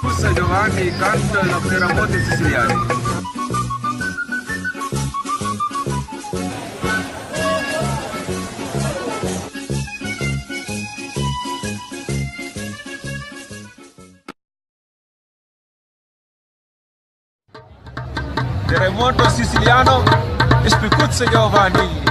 Scusa Giovanni, canta la Peramonte siciliana. Terremoto siciliano e Spicuzza Giovanni.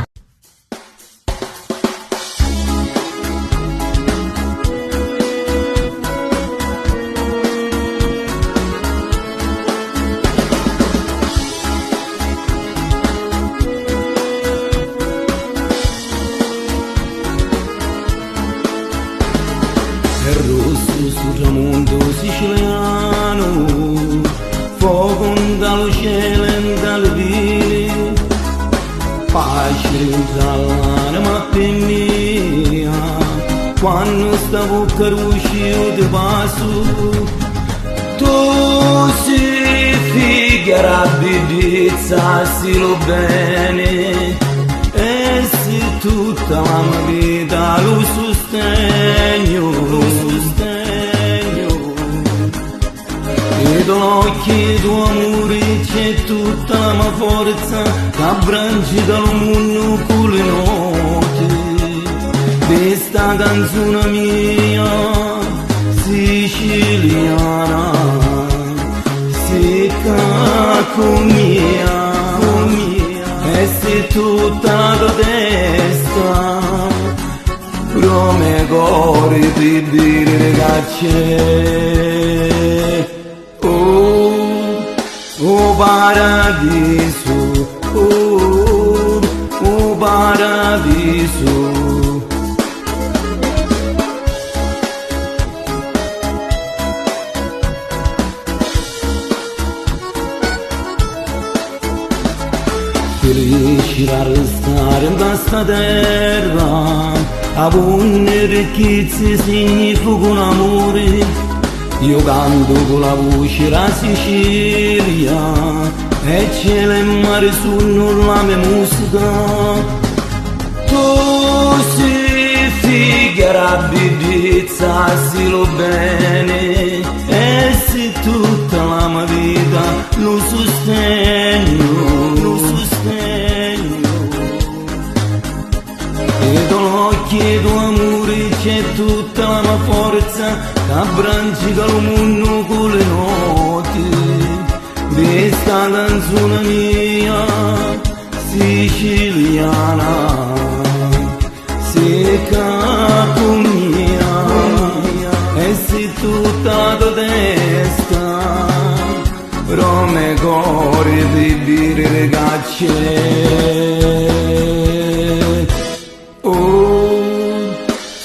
È rosso sul tramonto siciliano, fuoco dallo cielo e dalle ville, pace dall'anima mia, quando stavo caruccio di passo, tu si figura bellezza, si lo bene, e se tutta la mia vita lo sostegno, ed l'occhio tuo amore c'è tutta la mia forza, che abbracci dal mondo con le note, questa canzone mia siciliana, secca con mia, e se tutta la tua testa, però me cuore per dire che c'è. Oh paradiso, oh paradiso. Felice da restare in questa terra, a buone ricchezze significa un amore. Io canto con la voce la Sicilia, e cielo e mare sono la mia musica. Tu si figura bellezza, si lo bene, e se tutta la mia vita lo sostegno, ed l'occhio tuo amore c'è tutta la mia forza, che abbracci dal mondo con le note, questa canzone mia siciliana, secca con mia, e se tutta la tua testa, però me cuore per dire che c'è.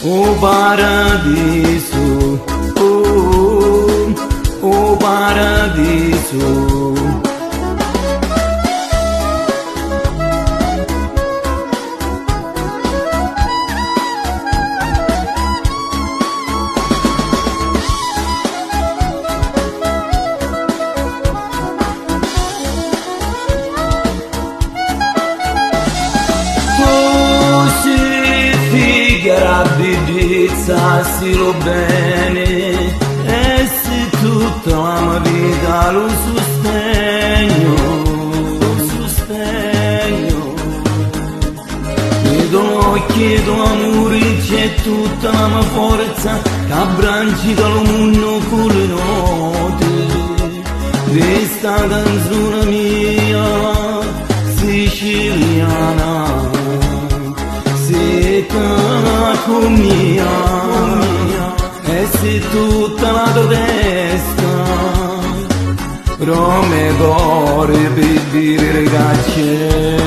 Oh paradiso, oh paradiso. La bellezza si lo bene, e se tutta la mia vita lo sostegno, ed l'occhio tuo amore c'è tutta la mia forza, che abbracci dal mondo con le note, questa canzone mia siciliana, secca con mia, e se tutta la tua testa, però me cuore per dire che c'è.